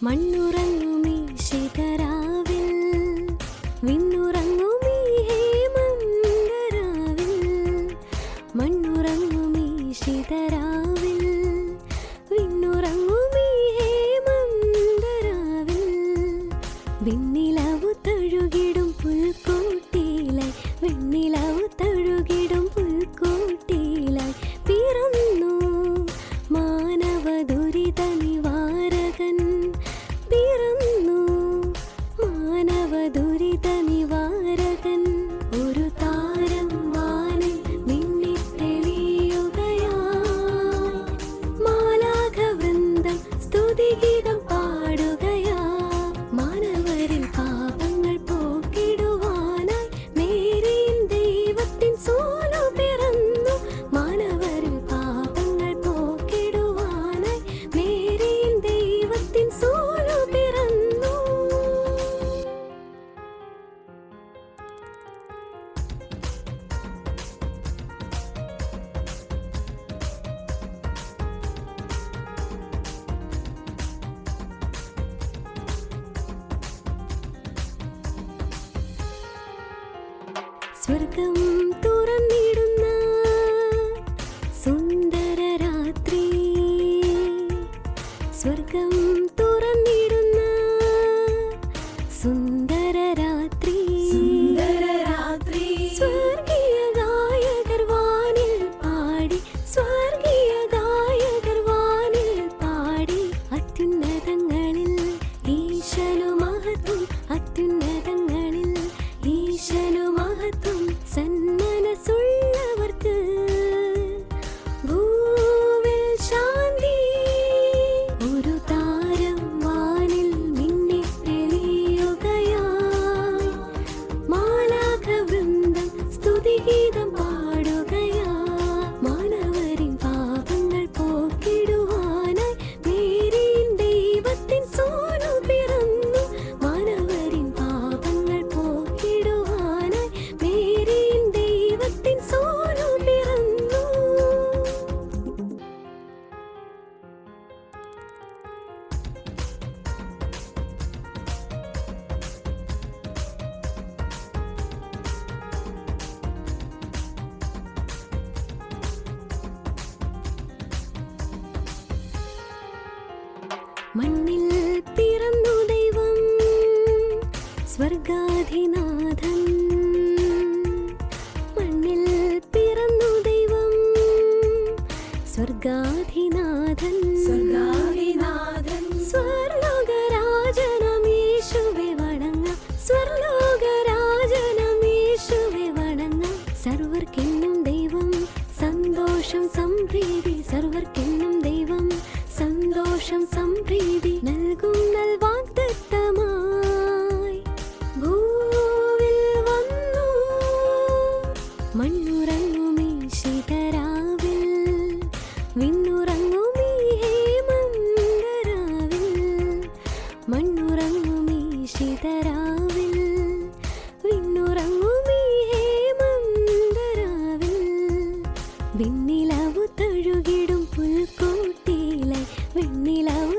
മണ്ണുറങ്ങുമീ ശിഖരാവിൽ വിണ്ണുറങ്ങുമീ ഹേമന്തരാവിൽ മണ്ണുറങ്ങുമീ ശിഖരാവിൽ വിണ്ണുറങ്ങുമീ ഹേമന്തരാവിൽ വെണ്ണിലാവു തഴുകിടും പുൽക്കൂട്ടിലായി വെണ്ണിലാവു തഴുകിടും പുൽക്കൂട്ടിലായി പിറന്നു മാനവ ദുരിത നിവാരകൻ പിറന്നു മാനവ ദുരിത നിവാരകൻ ഒരു താരം വാനിൽ മിന്നിത്തെളിയുകയായി മാലാഖവൃന്ദം സ്തുതിഗീതം പാടുകയാ മാനവരിൽ പാപങ്ങൾ പോക്കിടുവാനായി മേരിൻ ദൈവത്തിൻ സോനു പിറന്നു മാനവരിൽ പാപങ്ങൾ പോക്കിടുവാനായി മേരിൻ ദൈവത്തിൻ സോനു പിറന്നു. സ്വർഗം തുറന്നിടുന്ന സുന്ദര രാത്രി സ്വർഗം തുറന്നിടുന്ന സുന്ദര രാത്രി സ്വർഗീയ ഗായകർ വാനിൽ പാടി സ്വർഗീയ ഗായകർ വാനിൽ പാടി അത്യുന്നതങ്ങളിൽ ഈശനു മഹത്വം അത്യുന്നതങ്ങളിൽ ഈശനു മഹത്വം സന്മനസ്സുള്ളവർക്ക് ഭൂവിൽ ശാന്തി ഒരു താരം വാനിൽ മിന്നിത്തെളിയുകയായി മാലാഖവൃന്ദം സ്തുതിഗീതം പാടുകയാ മാനവരിൻ പാപങ്ങൾ പോക്കിടുവാനായി മേരിൻ ദൈവത്തിൻ സോനു പിറന്നു മാനവരിൻ പാപങ്ങൾ പോക്കിടുവാനായി മേരിൻ ദൈവത്തിൻ സോനു പിറന്നു. മണ്ണിൽ പിറന്നു ദൈവം സ്വർഗാധിനാഥൻ മണ്ണിൽ പിറന്നു ദൈവം സ്വർഗാധിനാഥൻ സ്വർലോകരാജനമേശുവെ വണങ്ങാം സ്വർലോകരാജനമേശുവെ വണങ്ങാം സർവർക്കെന്നും ദൈവം സന്തോഷം സംപ്രീതി സർവർക്കെന്നും ദൈവം സന്തോഷം സംപ്രീതി നൽകും നൽവാഗ്ദത്തമായി ഭൂവിൽ വന്നു മണ്ണുറങ്ങുമീ ശിഖരാവിൽ വിണ്ണുറങ്ങുമീ ഹേമന്തരാവിൽ മണ്ണുറങ്ങുമീ ശിഖരാവിൽ വിണ്ണുറങ്ങുമീ ഹേമന്തരാവിൽ വെണ്ണിലാവു തഴുകിടും പുൽക്കൂട്ടിലായി വെണ്ണിലാവു